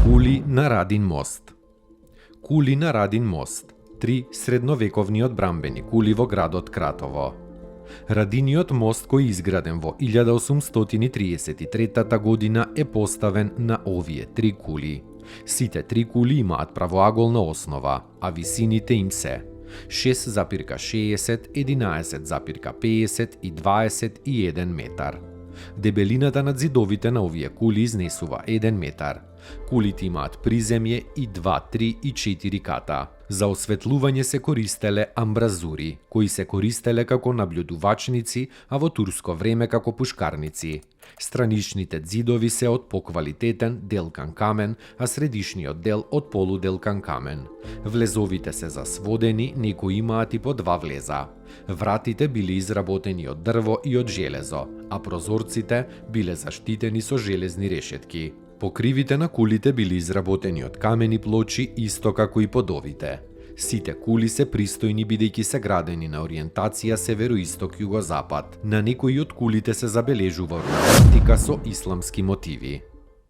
Кули на Радин мост. Кули на Радин мост. 3 средновековни одбрамбени кули во градот Кратово. Радиниот мост кој изграден во 1833 година е поставен на овие 3 кули. Сите 3 кули имаат правоаголна основа, а висините им се 6,60, 11,50 и 21 метар. Дебелината на зидовите на овие кули изнесува 1 метар. Кулите имаат приземје и 2, 3 и 4 ката. За осветлување се користеле амбразури, кои се користеле како наблюдувачници, а во турско време како пушкарници. Страничните зидови се од поквалитетен делкан камен, а средишниот дел од полуделкан камен. Влезовите се засводени, некои имаат и по 2 влеза. Вратите биле изработени од дрво и од железо, а прозорците биле заштитени со железни решетки. Покривите на кулите били изработени од камени плочи исто како и подовите. Сите кули се пристојни бидејќи се градени на ориентација североисток-југозапад. На некои од кулите се забележува орнаментика со исламски мотиви.